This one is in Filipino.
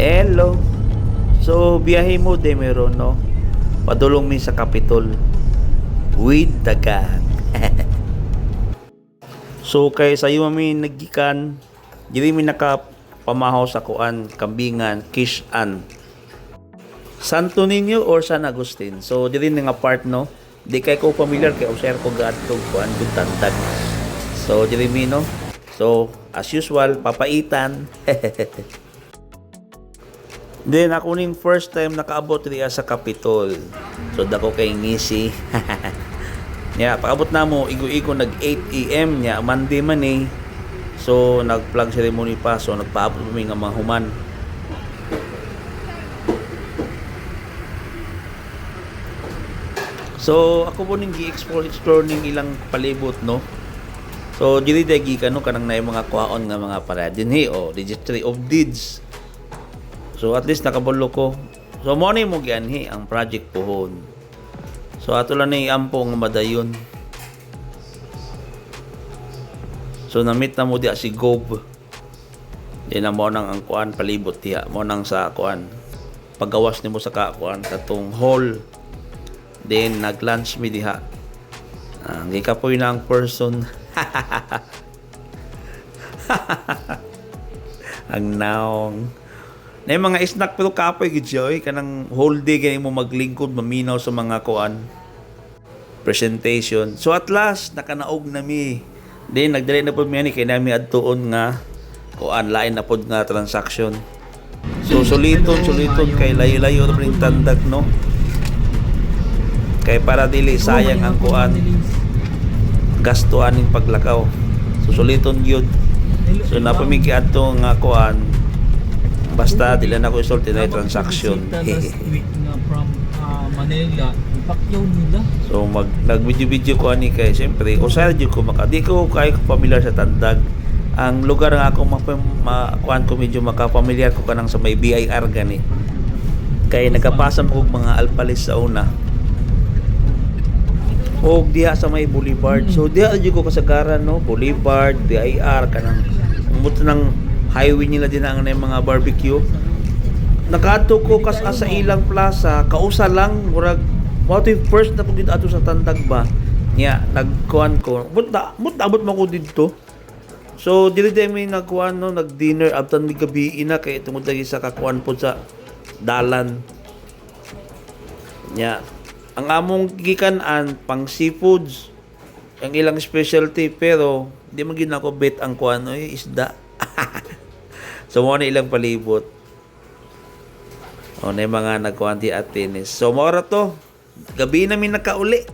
Hello. So, biyahe mo de meron, no? Padulong mi sa Capitol. With the gang. So, kay sayo mi naggikan, diri mi nakapamahaw sa kuan, Kambingan, Kishan. Santo Niño or San Agustin. So, diri nga part, no? Di kay ko familiar kay user ko gaadto kuan gud tandag. So, diri mi, no? So, as usual, papaitan. Then ako ning first time nakaabot riya sa Capitol. So dako kay ngisi. Yeah, paabot na mo igo-igo nag 8 AM nya Monday man eh. So nag-flag ceremony pa, so nagpaabot kami nga mga human. So ako po ning gi-explore ning ilang palibot, no. So dili dagi kano kanang naay mga kuhaon nga mga para dinhi o Registry of Deeds. So at least nakabulo ko. So mo ni mo gianhi ang project pohon. So ato lang ni ampo nga madayon. So namit na mo diya si Gob. Di na mo nang ang kuan palibot diya. Mo nang sa kuan. Paggawas nimo sa kuan katong hall. Then nag-lunch mi diha. Di ka po na ang person. Ang naong. Na yung mga snack pero kapoy gid siya kanang whole day kay mo maglingkod maminaw sa mga kuan presentation. So at last nakanaog na mi. Then nagdali na pud mi ani kay nami adtuon nga kuan lain na pud nga transaction. So suliton kay layo-layo ra ning tandag, no. Kay para dili sayang ang kuan gastuan ning paglakaw. So suliton gyud. So napamigi adto nga kuan basta dili na ko isulti na transaction. From Manila, ipakyaw nila. So nag-video ko ani kay siyempre usay jud ko di ko kay familiar sa tandag. Ang lugar nga ako kuan ko medyo makapamilyar ko kanang sa may BIR gani. Kay nagapasam og mga alpalis sa una. O diha sa may Boulevard. So diha jud ko kasagaran, no, Boulevard, BIR kanang umot ng highway nila din ang mga barbecue. Nakaadto ko sa ilang plaza, kausa lang murag what if first na pugid ato sa tandag ba. Nya nagkuan ko. But abot man ko didto. So dili mi nagkuan, no, nag-dinner after ni gabi ina kay tungod lagi sa kakuan po sa dalan. Nya ang among gikanan pang seafoods ang ilang specialty pero di man gid nako bet ang kuan isda. So mo na ilang palibot. O na mga nagkuanti at tennis. So mo ra to. Gabi namin nakauli.